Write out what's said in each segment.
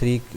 3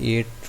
8